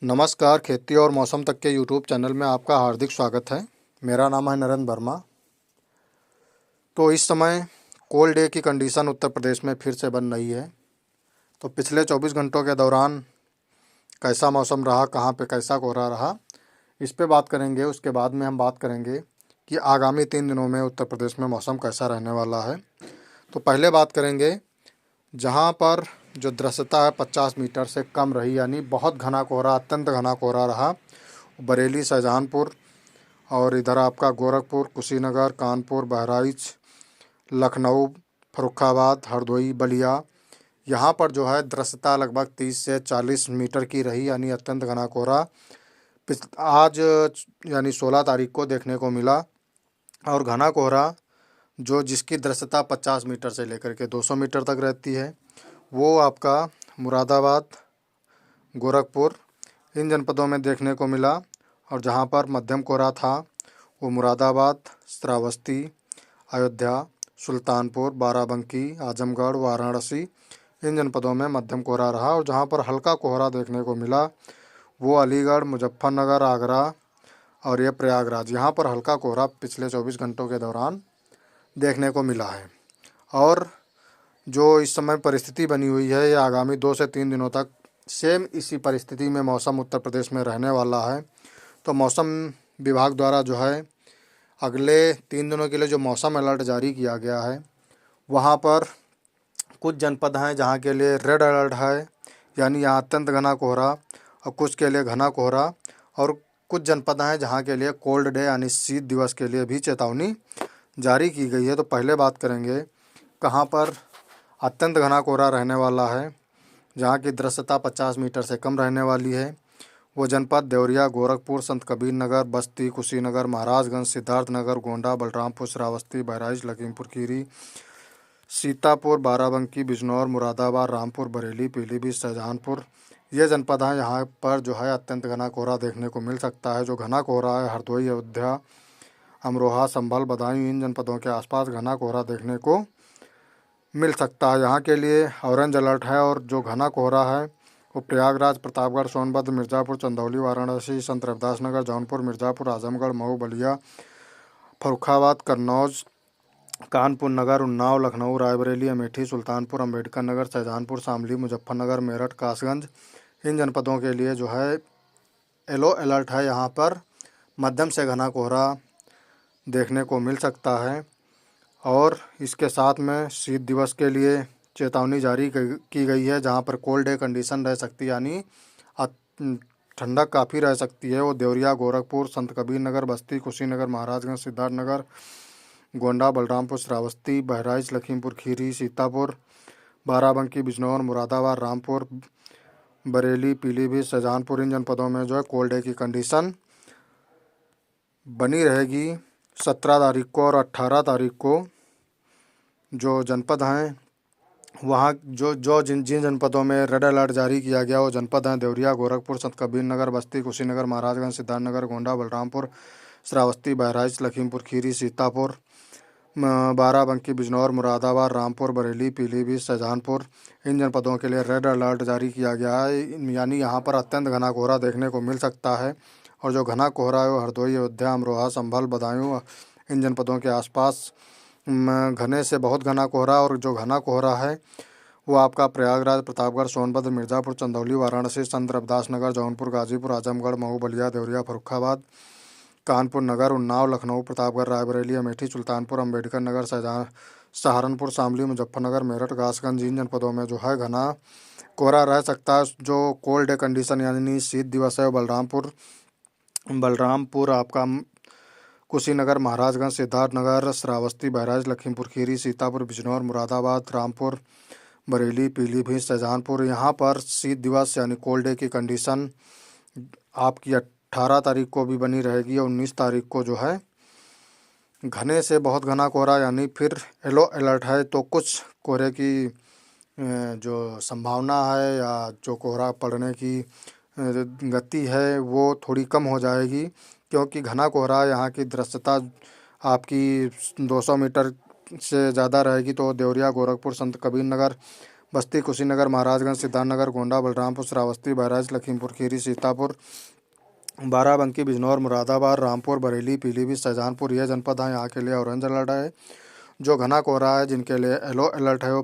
नमस्कार, खेती और मौसम तक के यूट्यूब चैनल में आपका हार्दिक स्वागत है। मेरा नाम है नरेंद्र वर्मा। तो इस समय कोल्ड डे की कंडीशन उत्तर प्रदेश में फिर से बन रही है। तो पिछले 24 घंटों के दौरान कैसा मौसम रहा, कहाँ पे कैसा कोहरा रहा, इस पे बात करेंगे। उसके बाद में हम बात करेंगे कि आगामी 3 दिनों में उत्तर प्रदेश में मौसम कैसा रहने वाला है। तो पहले बात करेंगे जहाँ पर जो दृश्यता है 50 मीटर से कम रही, यानी बहुत घना कोहरा, अत्यंत घना कोहरा रहा। बरेली, शाहजहांपुर और इधर आपका गोरखपुर, कुशीनगर, कानपुर, बहराइच, लखनऊ, फर्रुखाबाद, हरदोई, बलिया, यहाँ पर जो है दृश्यता लगभग 30 से 40 मीटर की रही, यानी अत्यंत घना कोहरा आज यानी 16 तारीख को देखने को मिला। और घना कोहरा जो जिसकी दृश्यता 50 मीटर से लेकर के 200 मीटर तक रहती है, वो आपका मुरादाबाद, गोरखपुर, इन जनपदों में देखने को मिला। और जहाँ पर मध्यम कोहरा था वो मुरादाबाद, श्रावस्ती, अयोध्या, सुल्तानपुर, बाराबंकी, आजमगढ़, वाराणसी, इन जनपदों में मध्यम कोहरा रहा। और जहाँ पर हल्का कोहरा देखने को मिला वो अलीगढ़, मुजफ्फरनगर, आगरा और ये प्रयागराज, यहाँ पर हल्का कोहरा पिछले 24 घंटों के दौरान देखने को मिला है। और जो इस समय परिस्थिति बनी हुई है, ये आगामी 2 से 3 दिनों तक सेम इसी परिस्थिति में मौसम उत्तर प्रदेश में रहने वाला है। तो मौसम विभाग द्वारा जो है अगले 3 दिनों के लिए जो मौसम अलर्ट जारी किया गया है, वहाँ पर कुछ जनपद हैं जहाँ के लिए रेड अलर्ट है, यानी यहाँ अत्यंत घना कोहरा, और कुछ के लिए घना कोहरा। और कुछ जनपद हैं जहाँ के लिए कोल्ड डे यानी शीत दिवस के लिए भी चेतावनी जारी की गई है। तो पहले बात करेंगे कहाँ पर अत्यंत घना कोहरा रहने वाला है, जहाँ की दृश्यता 50 मीटर से कम रहने वाली है। वो जनपद देवरिया, गोरखपुर, संत कबीर नगर, बस्ती, कुशीनगर, महाराजगंज, सिद्धार्थनगर, गोंडा, बलरामपुर, श्रावस्ती, बहराइच, लखीमपुर खीरी, सीतापुर, बाराबंकी, बिजनौर, मुरादाबाद, रामपुर, बरेली, पीलीभीत, शाहजहांपुर, ये जनपद हैं। यहाँ पर जो है अत्यंत घना कोहरा देखने को मिल सकता है। जो घना कोहरा है हरदोई, अयोध्या, अमरोहा, संभल, बदायूं, इन जनपदों के आसपास घना कोहरा देखने को मिल सकता है। यहाँ के लिए ऑरेंज अलर्ट है। और जो घना कोहरा है वो प्रयागराज, प्रतापगढ़, सोनभद्र, मिर्ज़ापुर, चंदौली, वाराणसी, संत रविदास नगर, जौनपुर, मिर्ज़ापुर, आजमगढ़, मऊ, बलिया, फर्रुखाबाद, कन्नौज, कानपुर नगर, उन्नाव, लखनऊ, रायबरेली, अमेठी, सुल्तानपुर, अम्बेडकर नगर, शाहजहांपुर, शामली, मुजफ्फरनगर, मेरठ, कासगंज, इन जनपदों के लिए जो है येलो अलर्ट है। यहाँ पर मध्यम से घना कोहरा देखने को मिल सकता है। और इसके साथ में शीत दिवस के लिए चेतावनी जारी की गई है, जहाँ पर कोल्ड डे कंडीशन रह सकती है, यानी ठंडक काफ़ी रह सकती है। वो देवरिया, गोरखपुर, संत कबीर नगर, बस्ती, कुशीनगर, महाराजगंज, सिद्धार्थनगर, गोंडा, बलरामपुर, श्रावस्ती, बहराइच, लखीमपुर खीरी, सीतापुर, बाराबंकी, बिजनौर, मुरादाबाद, रामपुर, बरेली, पीलीभीत, शाहजहांपुर, इन जनपदों में जो है कोल्ड डे की कंडीशन बनी रहेगी। 17 तारीख को और 18 तारीख को जो जनपद हैं वहाँ जो जो जिन जिन जनपदों में रेड अलर्ट जारी किया गया वो जनपद हैं देवरिया, गोरखपुर, संत कबीर नगर, बस्ती, कुशीनगर, महाराजगंज, सिद्धार्थनगर, गोंडा, बलरामपुर, श्रावस्ती, बहराइच, लखीमपुर खीरी, सीतापुर, बाराबंकी, बिजनौर, मुरादाबाद, रामपुर, बरेली, पीलीभीत, शाहजहांपुर, इन जनपदों के लिए रेड अलर्ट जारी किया गया है। यानी यहाँ पर अत्यंत घना कोहरा देखने को मिल सकता है। और जो घना कोहरा है वो हरदोई, अयोध्या, अमरोहा, संभल, बदायूं, इन जनपदों के आसपास घने से बहुत घना कोहरा। और जो घना कोहरा है वो आपका प्रयागराज, प्रतापगढ़, सोनभद्र, मिर्ज़ापुर, चंदौली, वाराणसी, संत रविदास नगर, जौनपुर, गाजीपुर, आजमगढ़, मऊ, बलिया, देवरिया, फर्रुखाबाद, कानपुर नगर, उन्नाव, लखनऊ, प्रतापगढ़, रायबरेली, अमेठी, सुल्तानपुर, अम्बेडकर नगर, सहारनपुर, शामली, मुजफ्फरनगर, मेरठ, कासगंज, इन जनपदों में जो है घना कोहरा रह सकता है। जो कोल्ड डे कंडीशन यानी शीत दिवस है बलरामपुर बलरामपुर आपका कुशीनगर, महाराजगंज, सिद्धार्थनगर, श्रावस्ती, बहराइच, लखीमपुर खीरी, सीतापुर, बिजनौर, मुरादाबाद, रामपुर, बरेली, पीलीभीत, शाहजहांपुर, यहाँ पर शीत दिवस यानी कोल्ड डे की कंडीशन आपकी 18 तारीख को भी बनी रहेगी। और 19 तारीख को जो है घने से बहुत घना कोहरा यानी फिर येलो अलर्ट है। तो कुछ कोहरे की जो संभावना है या जो कोहरा पड़ने की गति है वो थोड़ी कम हो जाएगी, क्योंकि घना कोहरा यहाँ की दृश्यता आपकी 200 मीटर से ज़्यादा रहेगी। तो देवरिया, गोरखपुर, संत कबीर नगर, बस्ती, कुशीनगर, महाराजगंज, सिद्धार्थनगर, गोंडा, बलरामपुर, श्रावस्ती, बहराइच, लखीमपुर खीरी, सीतापुर, बाराबंकी, बिजनौर, मुरादाबाद, रामपुर, बरेली, पीलीभीत, शाहजहांपुर ये जनपद हैं। यहाँ के लिए ऑरेंज अलर्ट है। जो घना कोहरा है जिनके लिए येलो अलर्ट है वो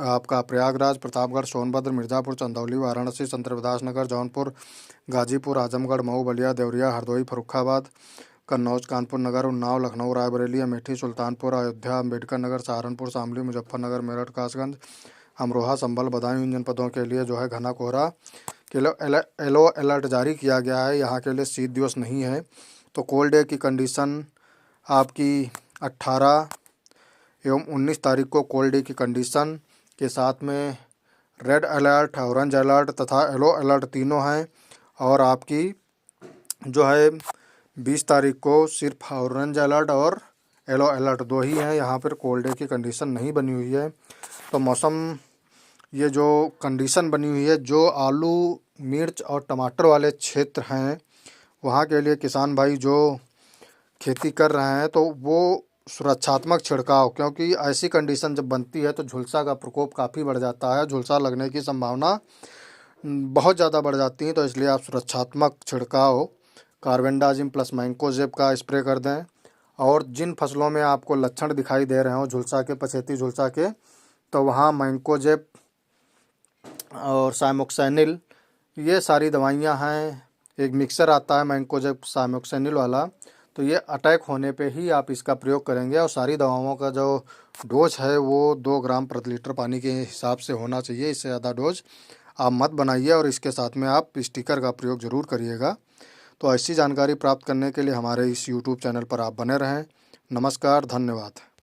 आपका प्रयागराज, प्रतापगढ़, सोनभद्र, मिर्ज़ापुर, चंदौली, वाराणसी, संत रविदास नगर, जौनपुर, गाजीपुर, आजमगढ़, मऊ, बलिया, देवरिया, हरदोई, फर्रुखाबाद, कन्नौज, कानपुर नगर, उन्नाव, लखनऊ, रायबरेली, अमेठी, सुल्तानपुर, अयोध्या, अम्बेडकर नगर, सहारनपुर, शामली, मुजफ्फरनगर, मेरठ, कासगंज, अमरोहा, संभल, बदायूं इन जनपदों के लिए जो है घना कोहरा के लिए येलो अलर्ट जारी किया गया है। यहाँ के लिए शीत दिवस नहीं है। तो कोल्ड डे की कंडीशन आपकी 18 एवं 19 तारीख को कोल्ड डे की कंडीशन के साथ में रेड अलर्ट, ऑरेंज अलर्ट तथा येलो अलर्ट तीनों हैं। और आपकी जो है 20 तारीख को सिर्फ ऑरेंज अलर्ट और येलो अलर्ट दो ही हैं। यहाँ पर कोल्ड डे की कंडीशन नहीं बनी हुई है। तो मौसम ये जो कंडीशन बनी हुई है, जो आलू, मिर्च और टमाटर वाले क्षेत्र हैं वहाँ के लिए किसान भाई जो खेती कर रहे हैं तो वो सुरक्षात्मक छिड़काव, क्योंकि ऐसी कंडीशन जब बनती है तो झुलसा का प्रकोप काफ़ी बढ़ जाता है। झुलसा लगने की संभावना बहुत ज़्यादा बढ़ जाती है। तो इसलिए आप सुरक्षात्मक छिड़काव कार्बेंडाजिम प्लस मैंकोजेब का स्प्रे कर दें। और जिन फसलों में आपको लक्षण दिखाई दे रहे हो झुलसा के, पछेती झुलसा के, तो वहाँ मैंकोजेब और साइमोक्सेनिल ये सारी दवाइयाँ हैं। एक मिक्सर आता है मैंकोजेब साइमोक्सेनिल वाला, तो ये अटैक होने पे ही आप इसका प्रयोग करेंगे। और सारी दवाओं का जो डोज है वो 2 ग्राम प्रति लीटर पानी के हिसाब से होना चाहिए। इससे ज़्यादा डोज आप मत बनाइए और इसके साथ में आप स्टिकर का प्रयोग ज़रूर करिएगा। तो ऐसी जानकारी प्राप्त करने के लिए हमारे इस यूट्यूब चैनल पर आप बने रहें। नमस्कार, धन्यवाद।